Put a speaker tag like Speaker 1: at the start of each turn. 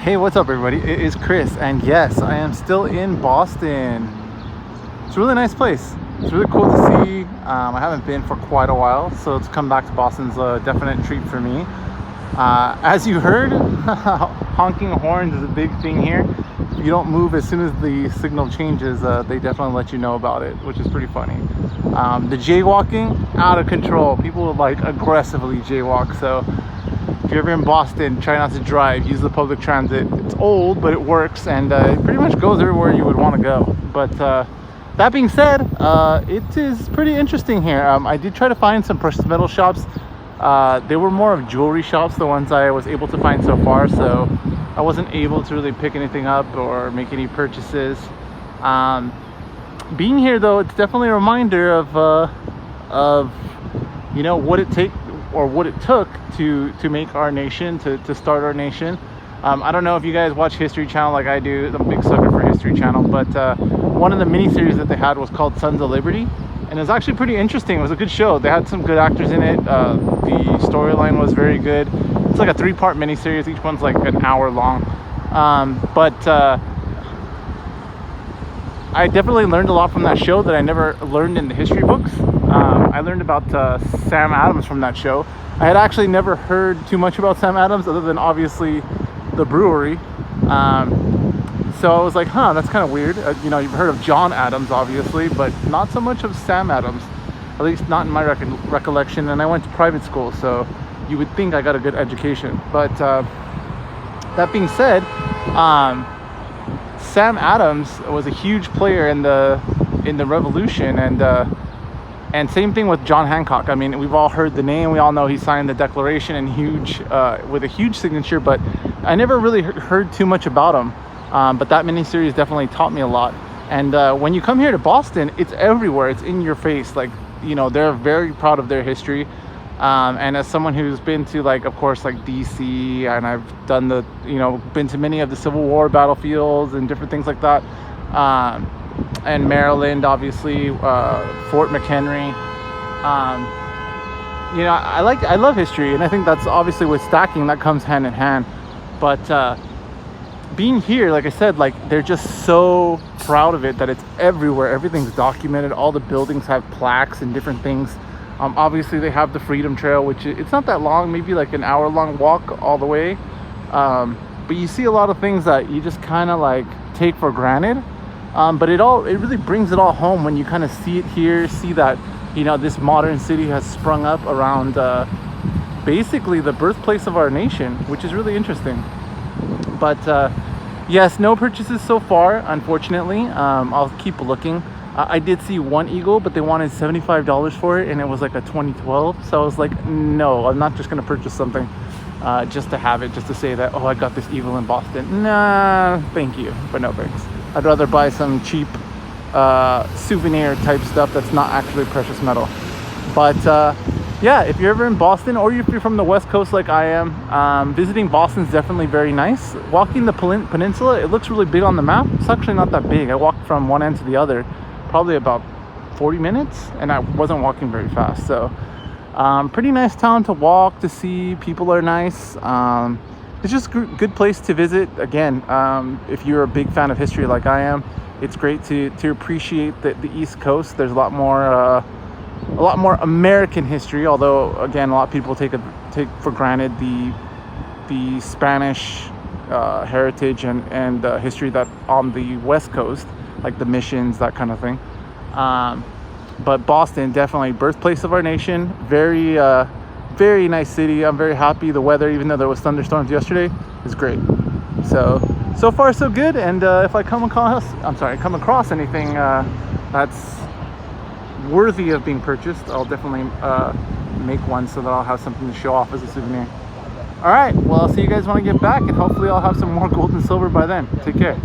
Speaker 1: Hey, what's up, everybody? It is Chris, and yes, I am still in Boston. It's a really nice place. It's really cool to see. I haven't been for quite a while, so to come back to Boston's a definite treat for me. As you heard, honking horns is a big thing here. If you don't move as soon as the signal changes, they definitely let you know about it, which is pretty funny. The jaywalking, out of control. People like aggressively jaywalk, so if you're ever in Boston, try not to drive, use the public transit. It's old, but it works, and it pretty much goes everywhere you would want to go. But that being said, it is pretty interesting here. I did try to find some precious metal shops. They were more of jewelry shops, the ones I was able to find so far, so I wasn't able to really pick anything up or make any purchases. Being here, though, it's definitely a reminder of you know, what it took to make our nation, to start our nation. I don't know if you guys watch History Channel like I do. I'm a big sucker for History Channel, but one of the miniseries that they had was called Sons of Liberty, and it was actually pretty interesting. It was a good show. They had some good actors in it. The storyline was very good. It's like a 3-part miniseries. Each one's like an hour long, but I definitely learned a lot from that show that I never learned in the history books. I learned about Sam Adams from that show. I had actually never heard too much about Sam Adams other than obviously the brewery. So I was like, that's kind of weird. You know, you've heard of John Adams, obviously, but not so much of Sam Adams, at least not in my recollection. And I went to private school, so you would think I got a good education. But that being said, Sam Adams was a huge player in the Revolution, and same thing with John Hancock. I mean, we've all heard the name. We all know he signed the Declaration and with a huge signature, but I never really heard too much about him. But that miniseries definitely taught me a lot. And when you come here to Boston, it's everywhere. It's in your face. Like, you know, they're very proud of their history. And as someone who's been to, like, of course, like DC, and I've done been to many of the Civil War battlefields and different things like that. And Maryland, obviously, Fort McHenry. You know, I love history, and I think that's obviously with stacking that comes hand in hand. But being here, like I said, like, they're just so proud of it that it's everywhere. Everything's documented. All the buildings have plaques and different things. Obviously, they have the Freedom Trail, which it's not that long, maybe like an hour-long walk all the way. But you see a lot of things that you just kind of like take for granted. But it really brings it all home when you kind of see it here, see that, you know, this modern city has sprung up around basically the birthplace of our nation, which is really interesting. But yes, no purchases so far, unfortunately. I'll keep looking. I did see one Eagle, but they wanted $75 for it, and it was like a 2012. So I was like, no, I'm not just going to purchase something just to have it, just to say that, oh, I got this Eagle in Boston. Nah, thank you, but no thanks. I'd rather buy some cheap souvenir type stuff that's not actually precious metal. But yeah, if you're ever in Boston, or if you're from the West Coast like I am, visiting Boston is definitely very nice. Walking the peninsula, it looks really big on the map. It's actually not that big. I walked from one end to the other probably about 40 minutes, and I wasn't walking very fast. So pretty nice town to walk, to see. People are nice. It's just a good place to visit. Again, if you're a big fan of history like I am, it's great to appreciate the East Coast. There's a lot more American history, although again, a lot of people take for granted the Spanish heritage and history that on the West Coast, like the missions, that kind of thing. But Boston, definitely birthplace of our nation. Very very nice city. I'm very happy. The weather, even though there was thunderstorms yesterday, is great. So far so good. And if I come across anything that's worthy of being purchased, I'll definitely make one so that I'll have something to show off as a souvenir. All right, well, I'll see you guys when I get back, and hopefully I'll have some more gold and silver by then. Take care.